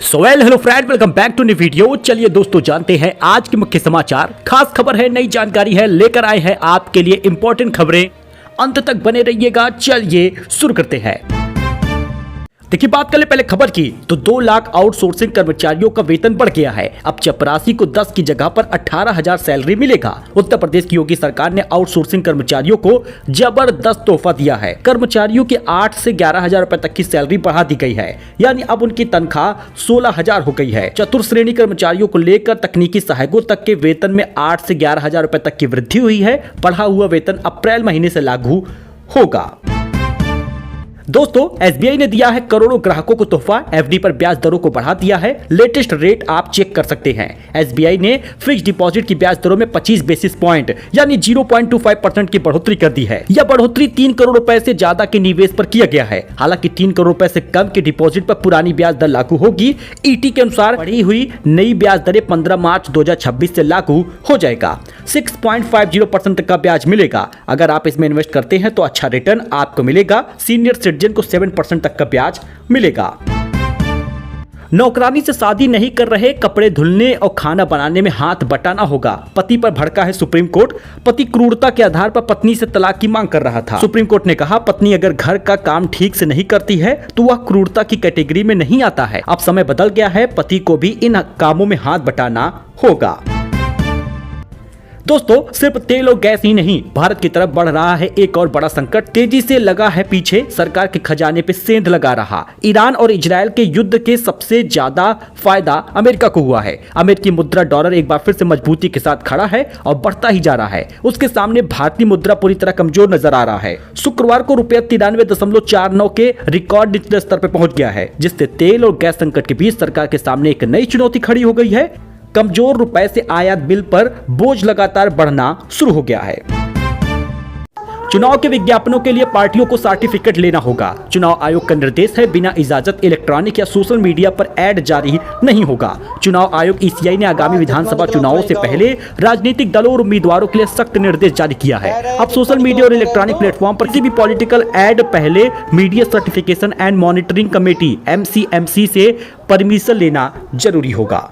Hello friend, welcome back to new video. चलिए दोस्तों, जानते हैं आज के मुख्य समाचार। खास खबर है, नई जानकारी है, लेकर आए हैं आपके लिए इंपॉर्टेंट खबरें। अंत तक बने रहिएगा। चलिए शुरू करते हैं। देखिए, बात कर ले पहले खबर की तो 2 लाख आउटसोर्सिंग कर्मचारियों का वेतन बढ़ गया है। अब चपरासी को 10 की जगह पर 18,000 सैलरी मिलेगा। उत्तर प्रदेश की योगी सरकार ने आउटसोर्सिंग कर्मचारियों को जबरदस्त तोहफा दिया है। कर्मचारियों के 8 से 11,000 रुपए तक की सैलरी बढ़ा दी गई है, यानी अब उनकी तनख्वाह 16,000 हो गई है। चतुर्थ श्रेणी कर्मचारियों को लेकर तकनीकी सहायकों तक के वेतन में 8 से 11,000 रुपए तक की वृद्धि हुई है। बढ़ा हुआ वेतन अप्रैल महीने से लागू होगा। दोस्तों, एसबीआई ने दिया है करोड़ों ग्राहकों को तोहफा। एफडी पर ब्याज दरों को बढ़ा दिया है। लेटेस्ट रेट आप चेक कर सकते हैं। एसबीआई ने फिक्स डिपॉजिट की ब्याज दरों में 25 बेसिस पॉइंट यानी 0.25% की बढ़ोतरी कर दी है। यह बढ़ोतरी 3 करोड़ रुपए से ज्यादा के निवेश पर किया गया है। हालांकि 3 करोड़ रुपए से कम के डिपॉजिट पर पुरानी ब्याज दर लागू होगी। ईटी के अनुसार बढ़ी हुई नई ब्याज दरें 15 मार्च 2026 से लागू हो जाएगा। 6.50% तक का ब्याज मिलेगा। अगर आप इसमें इन्वेस्ट करते हैं तो अच्छा रिटर्न आपको मिलेगा। सीनियर सिटीजन को 7% तक का ब्याज मिलेगा। नौकरानी से शादी नहीं कर रहे, कपड़े धुलने और खाना बनाने में हाथ बटाना होगा। पति पर भड़का है सुप्रीम कोर्ट। पति क्रूरता के आधार पर पत्नी से तलाक की मांग कर रहा था। सुप्रीम कोर्ट ने कहा, पत्नी अगर घर का काम ठीक से नहीं करती है तो वह क्रूरता की कैटेगरी में नहीं आता है। अब समय बदल गया है, पति को भी इन कामों में हाथ बटाना होगा। दोस्तों, सिर्फ तेल और गैस ही नहीं, भारत की तरफ बढ़ रहा है एक और बड़ा संकट। तेजी से लगा है पीछे, सरकार के खजाने पे सेंध लगा रहा। ईरान और इजरायल के युद्ध के सबसे ज्यादा फायदा अमेरिका को हुआ है। अमेरिकी मुद्रा डॉलर एक बार फिर से मजबूती के साथ खड़ा है और बढ़ता ही जा रहा है। उसके सामने भारतीय मुद्रा पूरी तरह कमजोर नजर आ रहा है। शुक्रवार को रुपया 93.49 के रिकॉर्ड निचले स्तर पर पहुंच गया है, जिससे तेल और गैस संकट के बीच सरकार के सामने एक नई चुनौती खड़ी हो गई है। कमजोर रुपए से आयात बिल पर बोझ लगातार बढ़ना शुरू हो गया है। चुनाव के विज्ञापनों के लिए पार्टियों को सर्टिफिकेट लेना होगा। चुनाव आयोग का निर्देश है, बिना इजाजत इलेक्ट्रॉनिक या सोशल मीडिया पर ऐड जारी नहीं होगा। चुनाव आयोग ईसीआई ने आगामी विधानसभा चुनावों से पहले राजनीतिक दलों और उम्मीदवारों के लिए सख्त निर्देश जारी किया है। अब सोशल मीडिया और इलेक्ट्रॉनिक प्लेटफॉर्म पर किसी भी पॉलिटिकल ऐड पहले media certification and monitoring committee MCMC से परमिशन लेना जरूरी होगा।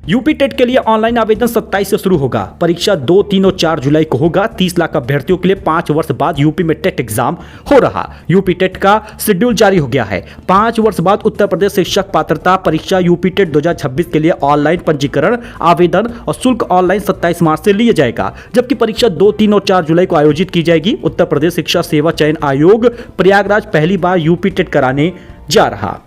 यूपी टेट के लिए ऑनलाइन आवेदन 27 से शुरू होगा। परीक्षा 2, 3 और 4 जुलाई को होगा। 30 लाख अभ्यर्थियों के लिए 5 वर्ष बाद यूपी में टेट एग्जाम हो रहा। यूपी टेट का शेड्यूल जारी हो गया है। 5 वर्ष बाद उत्तर प्रदेश शिक्षक पात्रता परीक्षा यूपी टेट 2026 के लिए ऑनलाइन पंजीकरण, आवेदन और शुल्क ऑनलाइन 27 मार्च से लिया जाएगा, जबकि परीक्षा 2, 3 और 4 जुलाई को आयोजित की जाएगी। उत्तर प्रदेश शिक्षा सेवा चयन आयोग प्रयागराज पहली बार यूपी टेट कराने जा रहा।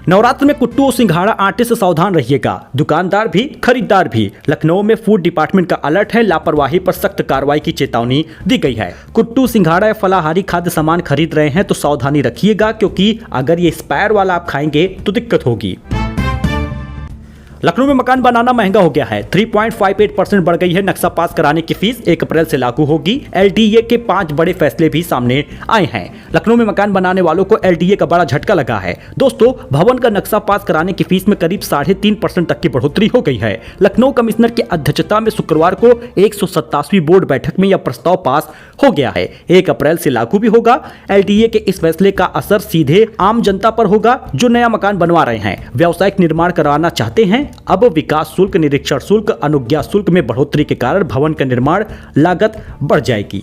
नवरात्र में कुट्टू और सिंघाड़ा आटे से सावधान रहिएगा, दुकानदार भी खरीदार भी। लखनऊ में फूड डिपार्टमेंट का अलर्ट है, लापरवाही पर सख्त कार्रवाई की चेतावनी दी गई है। कुट्टू, सिंघाड़ा या फलाहारी खाद्य सामान खरीद रहे हैं तो सावधानी रखिएगा, क्योंकि अगर ये एक्सपायर वाला आप खाएंगे तो दिक्कत होगी। लखनऊ में मकान बनाना महंगा हो गया है। 3.58% बढ़ गई है नक्शा पास कराने की फीस। 1 अप्रैल से लागू होगी। LDA के 5 बड़े फैसले भी सामने आए हैं। लखनऊ में मकान बनाने वालों को LDA का बड़ा झटका लगा है। दोस्तों, भवन का नक्शा पास कराने की फीस में करीब 3.5% तक की बढ़ोतरी हो गई है। लखनऊ कमिश्नर की अध्यक्षता में शुक्रवार को 187वीं बोर्ड बैठक में यह प्रस्ताव पास हो गया है। 1 अप्रैल से लागू भी होगा। LDA के इस फैसले का असर सीधे आम जनता पर होगा जो नया मकान बनवा रहे हैं, व्यावसायिक निर्माण करवाना चाहते हैं। अब विकास शुल्क, निरीक्षण शुल्क, अनुज्ञा शुल्क में बढ़ोतरी के कारण भवन का निर्माण लागत बढ़ जाएगी।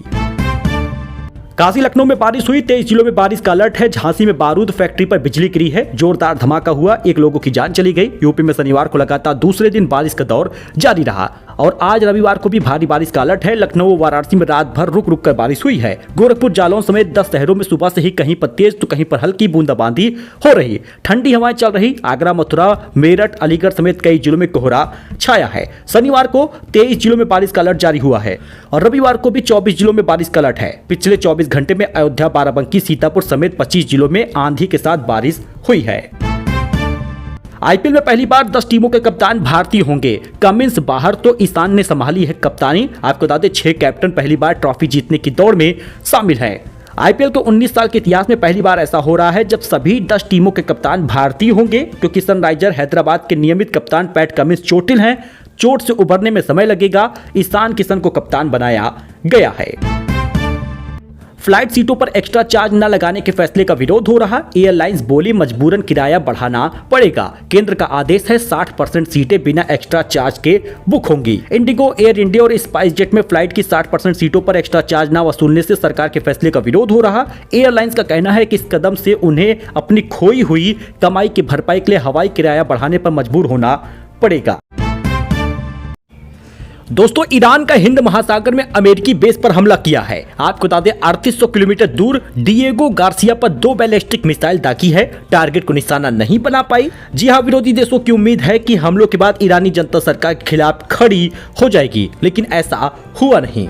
काशी लखनऊ में बारिश हुई। 23 जिलों में बारिश का अलर्ट है। झांसी में बारूद फैक्ट्री पर बिजली गिरी है। जोरदार धमाका हुआ, 1 लोगों की जान चली गई। यूपी में शनिवार को लगातार दूसरे दिन बारिश का दौर जारी रहा और आज रविवार को भी भारी बारिश का अलर्ट है। लखनऊ और वाराणसी में रात भर रुक रुक कर बारिश हुई है। गोरखपुर, जालौन समेत 10 शहरों में सुबह से ही कहीं पर तेज तो कहीं पर हल्की बूंदाबांदी हो रही। ठंडी हवाएं चल रही। आगरा, मथुरा, मेरठ, अलीगढ़ समेत कई जिलों में कोहरा छाया है। शनिवार को 23 जिलों में बारिश का अलर्ट जारी हुआ है और रविवार को भी 24 जिलों में बारिश का अलर्ट है। पिछले 24 घंटे में अयोध्या, बाराबंकी, सीतापुर समेत 25 जिलों में आंधी के साथ बारिश हुई है। आईपीएल में पहली बार 10 टीमों के कप्तान भारतीय होंगे। कमिंस बाहर तो ईशान ने संभाली है कप्तानी। आपको बता दें, 6 कैप्टन पहली बार ट्रॉफी जीतने की दौड़ में शामिल हैं। आईपीएल के 19 साल के इतिहास में पहली बार ऐसा हो रहा है जब सभी 10 टीमों के कप्तान भारतीय होंगे, क्योंकि सनराइजर हैदराबाद के नियमित कप्तान पैट कमिंस चोटिल हैं। चोट से उभरने में समय लगेगा। ईशान किशन को कप्तान बनाया गया है। फ्लाइट सीटों पर एक्स्ट्रा चार्ज न लगाने के फैसले का विरोध हो रहा। एयरलाइंस बोली मजबूरन किराया बढ़ाना पड़ेगा। केंद्र का आदेश है 60% सीटें बिना एक्स्ट्रा चार्ज के बुक होंगी। इंडिगो, एयर इंडिया और स्पाइस जेट में फ्लाइट की 60% सीटों पर एक्स्ट्रा चार्ज न वसूलने से सरकार के फैसले का विरोध हो रहा। एयरलाइंस का कहना है कि इस कदम से उन्हें अपनी खोई हुई कमाई की भरपाई के लिए हवाई किराया बढ़ाने पर मजबूर होना पड़ेगा। दोस्तों, ईरान का हिंद महासागर में अमेरिकी बेस पर हमला किया है। आपको बता दें 3800 किलोमीटर दूर डिएगो गार्सिया पर 2 बैलिस्टिक मिसाइल दागी है। टारगेट को निशाना नहीं बना पाई। जी हां, विरोधी देशों की उम्मीद है कि हमलों के बाद ईरानी जनता सरकार के खिलाफ खड़ी हो जाएगी, लेकिन ऐसा हुआ नहीं।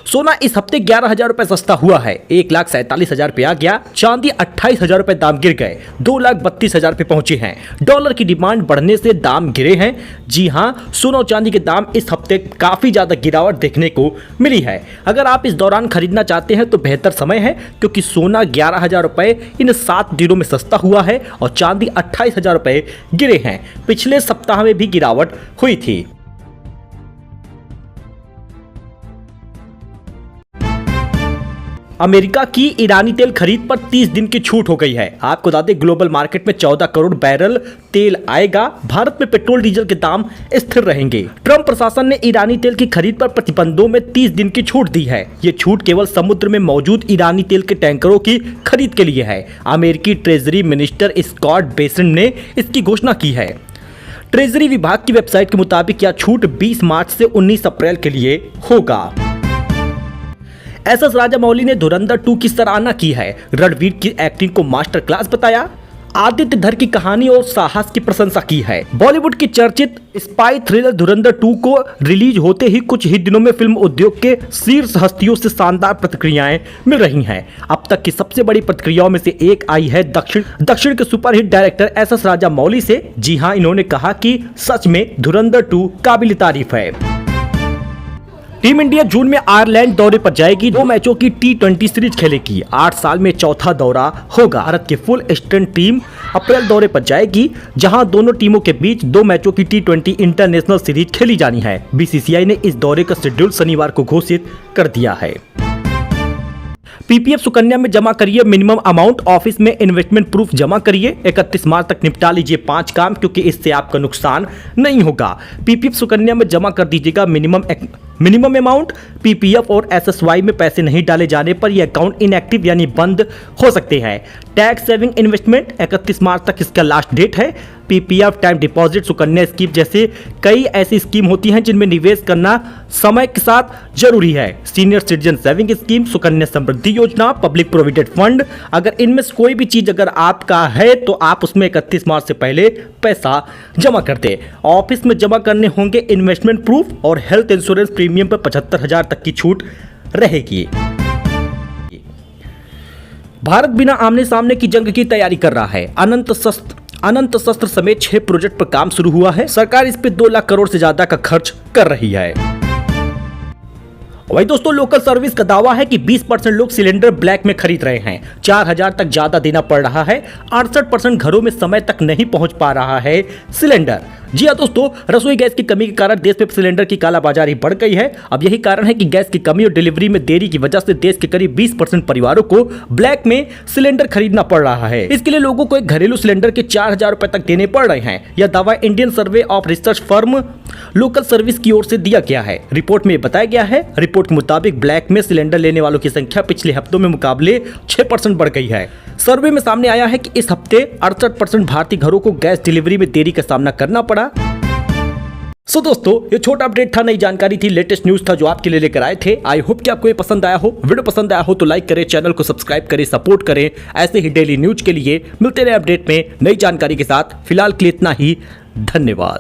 सोना इस हफ्ते 11,000 रुपए सस्ता हुआ है। 1,47,000 पे आ गया। चांदी 28,000 रुपए दाम गिर गए, 2,32,000 पे पहुंचे हैं। डॉलर की डिमांड बढ़ने से दाम गिरे हैं। जी हां, सोना और चांदी के दाम इस हफ्ते काफी ज्यादा गिरावट देखने को मिली है। अगर आप इस दौरान खरीदना चाहते हैं तो बेहतर समय है, क्योंकि सोना 11,000 रुपए इन 7 दिनों में सस्ता हुआ है और चांदी 28,000 रुपए गिरे हैं। पिछले सप्ताह में भी गिरावट हुई थी। अमेरिका की ईरानी तेल खरीद पर 30 दिन की छूट हो गई है। आपको बता दें ग्लोबल मार्केट में 14 करोड़ बैरल तेल आएगा। भारत में पेट्रोल डीजल के दाम स्थिर रहेंगे। ट्रंप प्रशासन ने ईरानी तेल की खरीद पर प्रतिबंधों में 30 दिन की छूट दी है। ये छूट केवल समुद्र में मौजूद ईरानी तेल के टैंकरों की खरीद के लिए है। अमेरिकी ट्रेजरी मिनिस्टर स्कॉट बेसेंट ने इसकी घोषणा की है। ट्रेजरी विभाग की वेबसाइट के मुताबिक यह छूट 20 मार्च से 19 अप्रैल के लिए होगा। एस.एस. राजामौली ने धुरंधर 2 की सराहना की है। रणवीर की एक्टिंग को मास्टर क्लास बताया। आदित्य धर की कहानी और साहस की प्रशंसा की है। बॉलीवुड की चर्चित स्पाई थ्रिलर धुरंधर 2 को रिलीज होते ही कुछ ही दिनों में फिल्म उद्योग के शीर्ष हस्तियों से शानदार प्रतिक्रियाएं मिल रही हैं। अब तक की सबसे बड़ी प्रतिक्रियाओं में से एक आई है दक्षिण के सुपरहिट डायरेक्टर एस.एस. राजामौली से। जी हां, इन्होंने कहा कि सच में धुरंधर 2 काबिल तारीफ है। टीम इंडिया जून में आयरलैंड दौरे पर जाएगी। 2 मैचों की T20 सीरीज खेलेगी। 8 साल में चौथा दौरा होगा। भारत की फुल स्ट्रेंथ टीम अप्रैल दौरे पर जाएगी, जहां दोनों टीमों के बीच 2 मैचों की T20 इंटरनेशनल सीरीज खेली जानी है। बीसीसीआई ने इस दौरे का शेड्यूल शनिवार को घोषित कर दिया है। पीपीएफ सुकन्या में जमा करिए मिनिमम अमाउंट। ऑफिस में इन्वेस्टमेंट प्रूफ जमा करिए। 31 मार्च तक निपटा लीजिए 5 काम, क्योंकि इससे आपका नुकसान नहीं होगा। पीपीएफ सुकन्या में जमा कर दीजिएगा मिनिमम अमाउंट। पीपीएफ और एसएसवाई में पैसे नहीं डाले जाने पर यह अकाउंट इनएक्टिव यानी बंद हो सकते हैं। टैक्स सेविंग इन्वेस्टमेंट 31 मार्च तक इसका लास्ट डेट है। PPF, time deposit, Sukanya scheme जैसे कई ऐसी स्कीम होती हैं जिनमें निवेश करना समय के साथ जरूरी है। Senior citizen saving scheme, Sukanya Samriddhi Yojana, public provident fund, अगर इनमें से कोई भी चीज अगर आपका है तो आप उसमें 31 मार्च से पहले पैसा जमा कर दें। ऑफिस में जमा करने होंगे इन्वेस्टमेंट प्रूफ और हेल्थ इंश्योरेंस प्रीमियम पर 75,000 तक की छूट रहेगी। भारत बिना आमने सामने की जंग की तैयारी कर रहा है। अनंत शस्त्र समेत 6 प्रोजेक्ट पर काम शुरू हुआ है। सरकार इस पे 2 लाख करोड़ से ज्यादा का खर्च कर रही है। वही दोस्तों, लोकल सर्विस का दावा है कि 20% लोग सिलेंडर ब्लैक में खरीद रहे हैं। 4,000 तक ज्यादा देना पड़ रहा है। 68% घरों में समय तक नहीं पहुंच पा रहा है सिलेंडर। जी हाँ दोस्तों, रसोई गैस की कमी के कारण देश में सिलेंडर की कालाबाजारी बढ़ गई है। अब यही कारण है कि गैस की कमी और डिलीवरी में देरी की वजह से देश के करीब 20% परिवारों को ब्लैक में सिलेंडर खरीदना पड़ रहा है। इसके लिए लोगों को एक घरेलू सिलेंडर के 4,000 रुपए तक देने पड़ रहे हैं। यह दावा Indian survey of research firm local service की ओर से दिया गया है। रिपोर्ट में बताया गया है। रिपोर्ट के मुताबिक ब्लैक में सिलेंडर लेने वालों की संख्या पिछले हफ्तों में मुकाबले 6% बढ़ गई है। सर्वे में सामने आया है कि इस हफ्ते 68% भारतीय घरों को गैस डिलीवरी में देरी का सामना करना पड़ा। सो दोस्तों, ये छोटा अपडेट था, नई जानकारी थी, लेटेस्ट न्यूज था जो आपके लिए लेकर आए थे। आई होप कि आपको ये पसंद आया हो। वीडियो पसंद आया हो तो लाइक करें, चैनल को सब्सक्राइब करें, सपोर्ट करें। ऐसे ही डेली न्यूज के लिए मिलते रहे अपडेट में नई जानकारी के साथ। फिलहाल के लिए इतना ही। धन्यवाद।